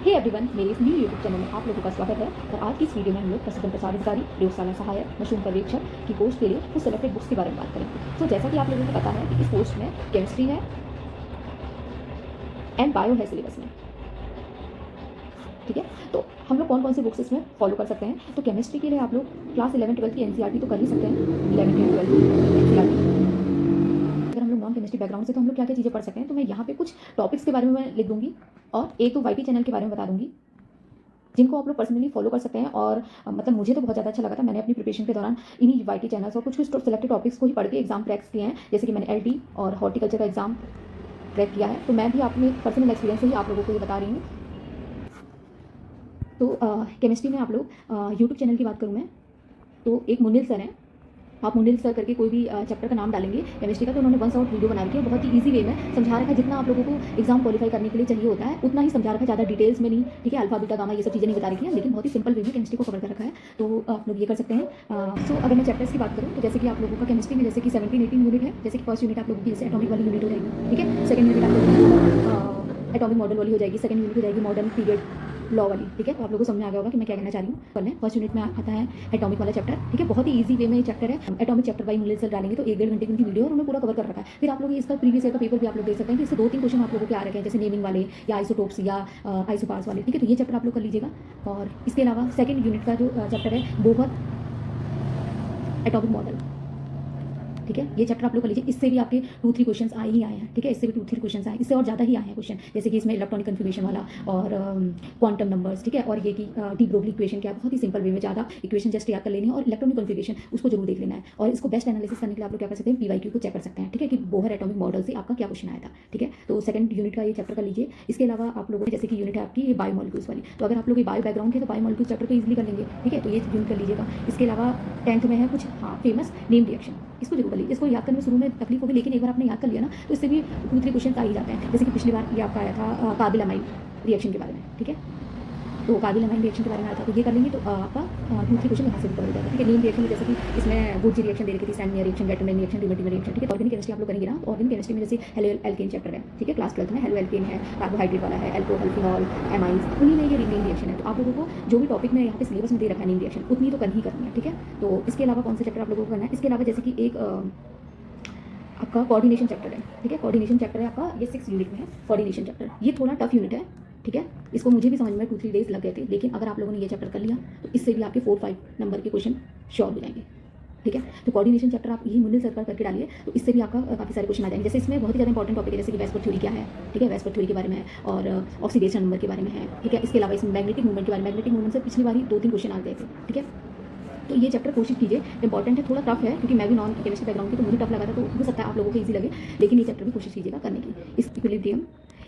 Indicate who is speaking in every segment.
Speaker 1: Hey everyone, मेरे इस new YouTube channel में आप लोगों का स्वागत है। और आज की इस वीडियो में हम लोग प्रसिद्ध प्रसार अधिकारी, प्रयोगशाला सहायक, मशरूम पर्यवेक्षक की पोस्ट के लिए कुछ सेलेक्टेड बुक्स के बारे में बात करेंगे। तो जैसा कि आप लोगों को पता है कि इस पोस्ट में केमिस्ट्री है एंड बायो है सिलेबस में, ठीक है। तो हम लोग कौन कौन सी बुक्स इसमें फॉलो कर सकते हैं। तो केमिस्ट्री के लिए आप लोग क्लास 11-12 की एनसीईआरटी तो कर ही सकते हैं। 11 एंड 12 की एनसीईआरटी। अगर हम लोग नॉन केमिस्ट्री बैकग्राउंड से तो हम लोग क्या क्या चीज़ें पढ़ सकते हैं, तो मैं यहाँ पे कुछ टॉपिक्स के बारे में मैं लिख दूंगी और एक तो वाईटी चैनल के बारे में बता दूंगी जिनको आप लोग पर्सनली फॉलो कर सकते हैं। और मतलब मुझे तो बहुत ज़्यादा अच्छा लगा था। मैंने अपनी प्रिपरेशन के दौरान इन्हीं वाईटी चैनल्स और कुछ कुछ सिलेक्टेड टॉपिक्स को ही पढ़ के एग्जाम क्रैक्स किए हैं। जैसे कि मैंने एलटी और हॉर्टिकल्चर का एग्जाम क्रैक किया है। तो मैं भी अपने पर्सनल एक्सपीरियंस से ही आप लोगों को ये बता रही हूँ। तो केमिस्ट्री में आप लोग यूट्यूब चैनल की बात करूँ मैं तो एक मुनिल सर हैं। आप मुनिल सर करके कोई भी चैप्टर का नाम डालेंगे केमिस्ट्री का, तो उन्होंने 1 शॉट वीडियो बना रखी है। बहुत ही इजी वे में समझा रखा है। जितना आप लोगों को एग्जाम क्वालिफाई करने के लिए चाहिए होता है उतना ही समझा रखा है, ज़्यादा डिटेल्स में नहीं, ठीक है। अल्फा बीटा गामा ये सब चीज़ें नहीं बता रखी हैं, लेकिन बहुत ही सिंपल वे में केमिस्ट्री को कवर कर रखा है। तो आप लोग ये कर सकते हैं। सो अगर मैं चैप्टर्स की बात करूँ तो जैसे कि आप लोगों का केमिस्ट्री में जैसे कि 17-18 यूनिट है। जैसे कि फर्स्ट यूनिट आप लोगों की जैसे एटॉमिक वाली यूनिट हो जाएगी, ठीक है। सेकंड यूनिट आप लोगों की एटॉमिक मॉडल वाली हो जाएगी। सेकंड यूनिट हो जाएगी मॉडर्न पीरियड लॉ वाली, ठीक है। तो आप लोगों को समझ आ गया होगा कि मैं क्या कहना चाह रही हूँ। पढ़ने फर्स्ट यूनिट में आता है एटॉमिक वाला चैप्टर, ठीक है। बहुत ही इजी वे में ये चैप्टर है। Atomic chapter by Munil sir डालेंगे तो 1-1.5 घंटे की उनकी वीडियो और उन्होंने पूरा कवर कर रखा है। फिर आप लोग इसका प्रीवियस ईयर का पेपर भी आप लोग देख सकते हैं। तो इससे 2-3 क्वेश्चन आप लोगों के आ रखे हैं, जैसे नेमिंग वाले या आइसोटोप्स या आइसोपार्स वाले, ठीक है। तो ये चैप्टर आप लोग कर लीजिएगा। और इसके अलावा सेकंड यूनिट का जो चैप्टर है बोहर एटॉमिक मॉडल, ठीक है। ये चैप्टर आप लोग कर लीजिए। इससे भी आपके 2-3 क्वेश्चन आए ही आए हैं, ठीक है। इससे भी 2-3 क्वेश्चन आए, इससे और ज़्यादा ही आए हैं क्वेश्चन। जैसे कि इसमें इलेक्ट्रॉनिक कन्फर्मेशन वाला और क्वांटम नंबर्स, ठीक है। और ये कि डी ब्रोगली इक्वेशन क्या है, बहुत ही सिंपल वे में, ज़्यादा इक्वेशन जस्ट याद कर लेनी है। और इलेक्ट्रॉनिक कन्फर्मेशन उसको जरूर देख लेना है। और इसको बेस्ट एनालिसिस करने के लिए आप लोग क्या कर सकते हैं, पीवाईक्यू को चेक कर सकते हैं, ठीक है, कि बोहर एटॉमिक मॉडल से आपका क्या क्वेश्चन आया था, ठीक है। तो सेकंड यूनिट का ये चैप्टर कर लीजिए। इसके अलावा आप लोगों जैसे कि यूनिट है आपकी ये बायोमॉलिक्यूल्स वाली, तो अगर आप लोग बायो बैकग्राउंड के तो बायोमॉलिक्यूल्स चैप्टर को ईजिली कर लेंगे, ठीक है। तो ये यूनिट कर लीजिएगा। इसके अलावा 10th में है कुछ फेमस नेम रिएक्शन, इसको जरूर कर लीजिए। इसको याद करने में शुरू में तकलीफ होगी, लेकिन एक बार आपने याद कर लिया ना तो इससे भी 2-3 क्वेश्चन आ ही जाते हैं। जैसे कि पिछली बार ये आपका आया था कार्बिल अमाइन रिएक्शन के बारे में, ठीक है। तो कार्बिल अमाइन रिएक्शन के बारे में आया था, तो ये कर लेंगे तो आपका 2-3 क्वेश्चन यहाँ से भी कवर हो जाएगा, ठीक है। नेम रिएक्शन में जैसे कि इसमें गुड रिएक्शन दे रखी थी, सैंडनियर रिएक्शन, वेटरनरी रिएक्शन, डिमेटिव रिएक्शन, ठीक है। ऑर्गेनिक केमिस्ट्री आप लोग करेंगे ना। ऑर्गेनिक केमिस्ट्री में जैसे हेलो एल्केन चैप्टर है, ठीक है। क्लास 12th में हेलो एल्केन है, कार्बोहाइड्रेट वाला है, एल्कोहल, फिनॉल, एमाइंस, उन्हीं में ये नेम रिएक्शन है। तो आप लोगों को जो भी टॉपिक में यहाँ पे सिलेबस में दे रखा है नेम रिएक्शन उतनी तो करनी ही करनी है, ठीक है। तो इसके अलावा कौन सा चैप्टर आप लोगों को करना है। इसके अलावा जैसे कि एक आपका कोऑर्डिनेशन चैप्टर है, ठीक है। कोऑर्डिनेशन चैप्टर है आपका, ये 6 यूनिट में है कोऑर्डिनेशन चैप्टर। ये थोड़ा टफ यूनिट है, ठीक है। इसको मुझे भी समझ में 2-3 डेज लग गए थे, लेकिन अगर आप लोगों ने ये चैप्टर कर लिया तो इससे भी आपके 4-5 नंबर के क्वेश्चन श्योर हो जाएंगे, ठीक है। तो कोऑर्डिनेशन चैप्टर आप यही मुनिल सर करके डालिए, तो इससे भी आपका काफ़ी सारे क्वेश्चन आ जाएंगे। जैसे इसमें बहुत ही ज़्यादा इंपॉर्टेंट टॉपिक है, जैसे कि वेस्पर थ्योरी क्या है, ठीक है। वेस्पर थ्योरी के बारे में है और ऑक्सीडेशन नंबर के बारे में है, ठीक है। इसके अलावा इसमें मैग्नेटिक मूवमेंट के बारे में, मैग्नेटिक मूवमेंट से पिछली बार ही 2-3 क्वेश्चन आ गए थे, ठीक है। तो ये चैप्टर कोशिश कीजिए, इंपॉर्टेंट है, थोड़ा टफ है क्योंकि मैं भी नॉन केमिस्ट्री बैकग्राउंड की, तो मुझे टफ लगा था। तो हो सकता है आप लोगों को ईजी लगे, लेकिन ये चैप्टर भी कोशिश कीजिएगा करने की। इस इक्विलिब्रियम,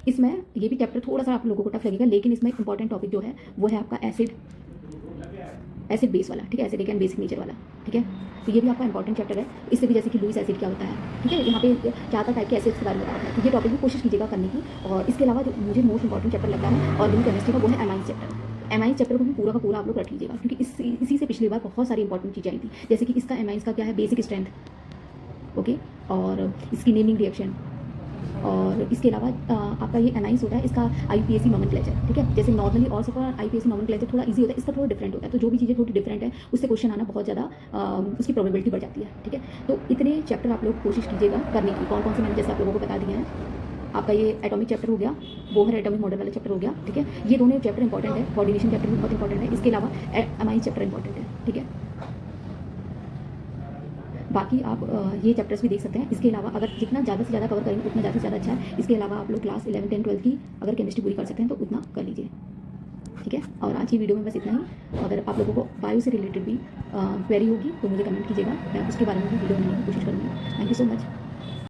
Speaker 1: इसमें ये भी चैप्टर थोड़ा सा आप लोगों को टफ लगेगा, लेकिन इसमें इंपॉर्टेंट टॉपिक जो है वो है आपका एसिड बेस वाला, ठीक है। एसिडिक एंड बेसिक नेचर वाला, ठीक है। तो ये भी आपका इंपॉर्टेंट चैप्टर है। इससे भी जैसे कि लुईस एसिड क्या होता है, ठीक है। यहाँ पे 4 टाइप के एसिड्स के बारे में बताया है। तो ये टॉपिक भी कोशिश कीजिएगा करने की। और इसके अलावा जो मुझे मोस्ट इंपॉर्टेंट चैप्टर लगता है ऑर्गेनिक केमिस्ट्री का, वो है एमाइंस चैप्टर। एमाइंस चैप्टर को भी पूरा का पूरा आप लोग रख लीजिएगा, क्योंकि इसी से पिछली बार बहुत सारी इंपॉर्टेंट चीज़ें आई थी। जैसे कि इसका एमाइंस का क्या है, बेसिक स्ट्रेंथ, ओके, और इसकी नेमिंग रिएक्शन, और इसके अलावा आपका ये एनाइंस होता है, इसका आईपीएसी नोमेनक्लेचर, ठीक है। जैसे नॉर्मली और सबका आईपीएसी नोमेनक्लेचर थोड़ा इजी होता है, इसका थोड़ा डिफरेंट होता है। तो जो भी चीज़ें थोड़ी डिफरेंट है उससे क्वेश्चन आना बहुत ज़्यादा उसकी प्रोबेबिलिटी बढ़ जाती है, ठीक है। तो इतने चैप्टर आप लोग कोशिश कीजिएगा करने की। कौन कौन से मैंने जैसे आप लोगों को बता दिए हैं। आपका ये एटॉमिक चैप्टर हो गया, बोहर एटॉमिक मॉडल वाला चैप्टर हो गया, ठीक है। ये दोनों चैप्टर इंपॉर्टेंट है, कोऑर्डिनेशन चैप्टर भी बहुत इंपॉर्टेंट है। इसके अलावा एमाइंस चैप्टर इंपॉर्टेंट है, ठीक है। बाकी आप ये चैप्टर्स भी देख सकते हैं। इसके अलावा अगर जितना ज़्यादा से ज़्यादा कवर करेंगे उतना ज़्यादा से ज़्यादा अच्छा है। इसके अलावा आप लोग क्लास 11, 10, 12 की अगर केमिस्ट्री पूरी कर सकते हैं तो उतना कर लीजिए, ठीक है। और आज की वीडियो में बस इतना ही। अगर आप लोगों को बायो से रिलेटेड भी क्वेरी होगी तो मुझे कमेंट कीजिएगा, मैं उसके बारे में भी वीडियो बनाने की कोशिश करूँगी। Thank you so much.